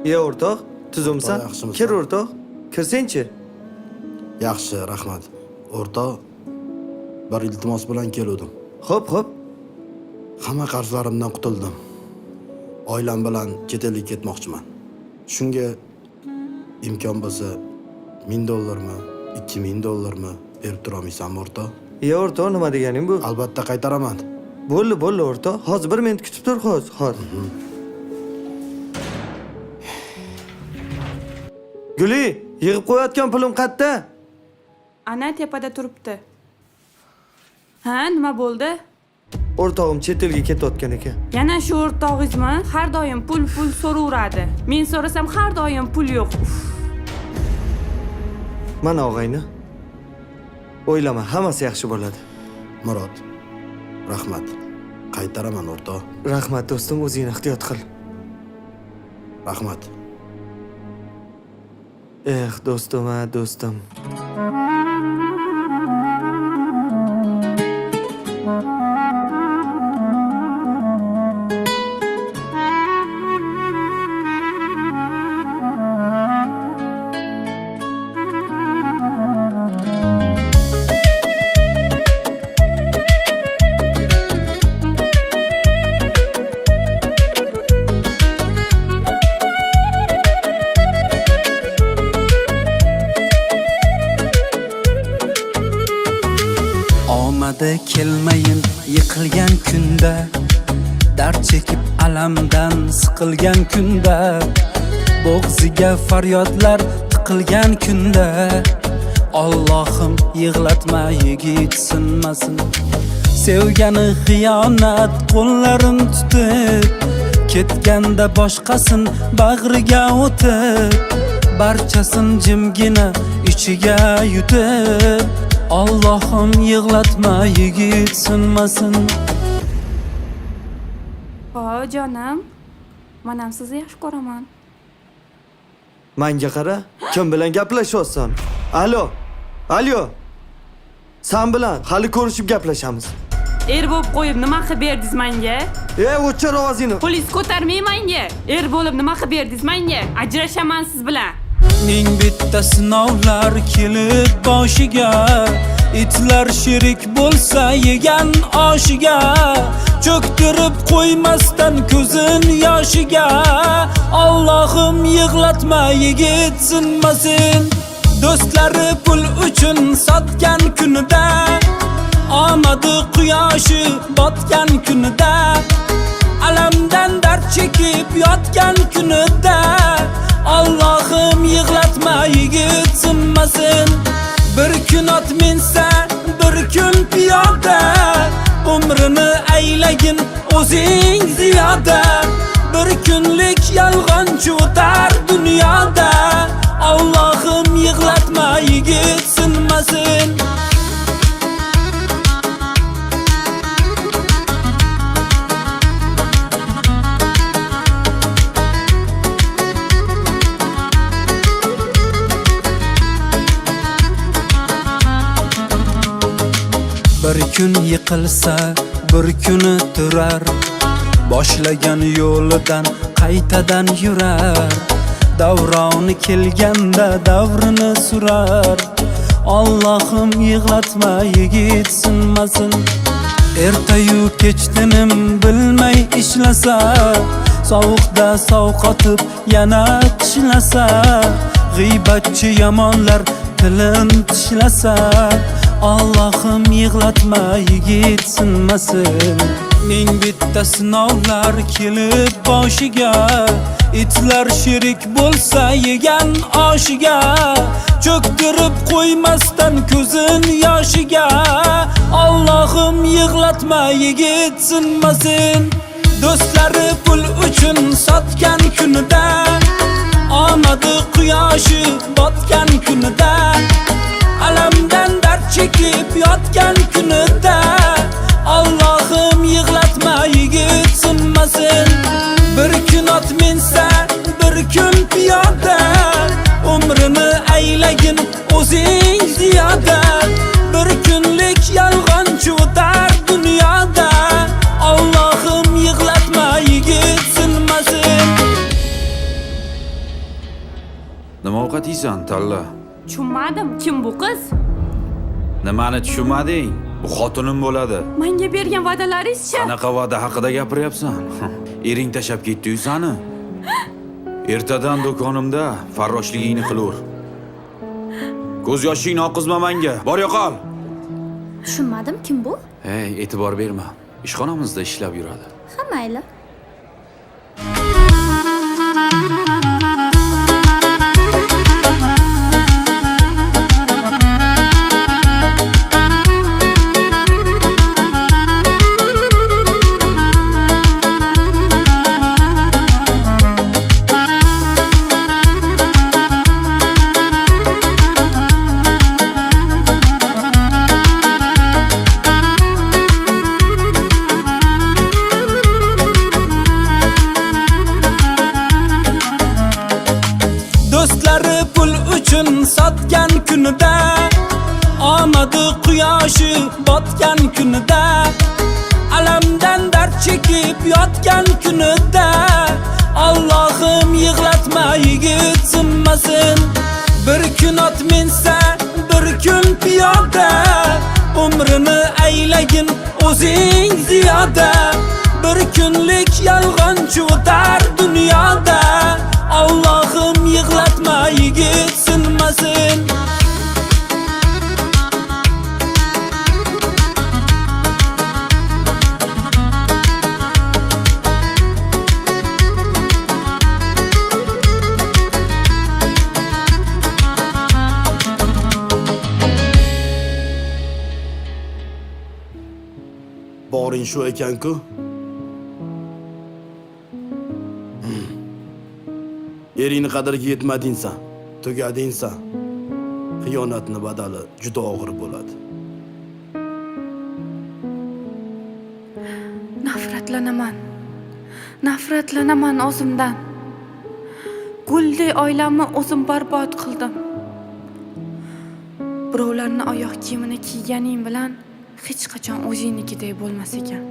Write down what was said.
Ya o'rtoq, tuzumsan? Yaxshimisan? Kir o'rtoq. Kirsenchi? Yaxshi, rahmat. O'rtoq, bir iltimos bilan keldim. Xo'p. Hamma qarzlarimdan qutuldim. Oilam bilan chet elga ketmoqchiman. Shunga imkon bo'lsa $1000 $2000 berib turamisanmi o'rtoq? Ya o'rtoq, nima deganing bu? Albatta qaytaraman. Bo'ldi o'rtoq. Hozir 1 minut kutib tur, hozir. Guli, yig'ib qo'yayotgan pulim qayerda? Ana tepada turibdi. Ha, nima bo'ldi? O'rtog'im chet elga ketayotgan ekan. Yana shu o'rtog'ingizmi? Har doim pul so'raveradi. Men so'rasam har doim pul yo'q. Mana og'ayni. O'ylama, hammasi yaxshi bo'ladi. Murod, rahmat. Qaytaraman o'rtoq. Rahmat do'stim, o'zingni ehtiyot qil. Rahmat. Do'stim. Omadi kelmayin yiqilgan kunda, dard chekib alamdan siqilgan kunda, bo'g'ziga faryodlar tiqilgan kunda, Allohim yig'latma yigit sinmasin. Sevgani xiyonat qo'llarin tutib, ketganda boshqasin bag'riga o'tib, barchasin jimgina ichiga yutib, Allohim yig'latma yigit sinmasin. Jonim, men ham sizni yaxshi ko'raman. Menga qara, kim bilan gaplashyapsan? Alo. Sen bilan hali ko'rishib gaplashamiz. Bo'lib qo'yib nima qilib berdingiz menga? O'chir ovozingni. Qo'lingiz ko'tarmay menga. Bo'lib nima qilib berdingiz menga? Ajrashaman siz bilan. Ming bitta sinovlar kelib boshiga, itlar sherik bo'lsa yegan oshiga, cho'ktirib qo'ymasdan ko'zin yoshiga, Allohim yig'latma yigit sinmasin. Do'stlari pul uchun sotgan kunida, omadi quyoshi botgan kunida, alamdan dard chekib yotgan kunida, Allohim yig'latma yigit sinmasin. Bir kun ot minsa, bir kun piyoda, umrini aylagin o'zing ziyoda, bir kunlik yolg'onchi o'tar dunyoda, Allohim yig'latma yigit sinmasin. Bir kun yiqilsa, bir kuni turar, boshlagan yo'lidan qaytadan yurar, davroni kelganda davrini surar, Allohim yig'latma yigit sinmasin. Ertayu kech tinim bilmay ishlasa, sovuqda sovqotib yana tishlasa, g'iybatchi yomonlar tilin tishlasa, Allohim yig'latma yigit sinmasin. Ming bitta sinovlar kelib boshiga, itlar sherik bo'lsa yegan oshiga, cho'ktirib qo'ymasdan ko'zin yoshiga, Allohim yig'latma yigit sinmasin. Do'stlari pul uchun sotgan kunida, omadi quyoshi botgan kunida, alamdan dard chekib yotgan kunida, Allohim yig'latma yigit sinmasin. Bir kun ot minsa, bir kun piyoda, umrini aylagin o'zing ziyoda, bir kunlik yolg'onchi o'tar dunyoda, Allohim yig'latma yigit sinmasin. qayoqqa tiysan, Talla? Tushunmadim, kim bu qiz? Nimani tushunmading? Bu xotinim bo'ladi. Menga bergan va'dalaringiz-chi? Qanaqa va'da haqida gapiryapsan? Ering tashab ketdi-yu sani. Ertadan do'konimda farroshligingni qilur. Ko'z yoshingni oqizma menga. Bor yo'qol. Tushunmadim, kim bu? Hey, e'tibor berma. Ishxonamizda ishlab yuradi. Ha, mayli. Do'stlari pul uchun sotgan kunida, omadi quyoshi botgan kunida, alamdan dard chekib yotgan kunida, Allohim yig'latma yigit sinmasin. Bir kun ot minsa, bir kun piyoda, umrini aylagin o'zing ziyoda. Bir kunlik yolg'onchi o'tar dunyoda, Allohim yig'latma yigit sinmasin. Boring shu ekan-ku. Eringni qadriga yetmadingsan, tugadingsan. Xiyonatning badali juda og'ir bo'ladi. Nafratlanaman o'zimdan. Guldek oilamni o'zim barbod qildim. Birovlarning oyoq kiyimini kiyganing bilan hech qachon o'zingnikidek bo'lmas ekan.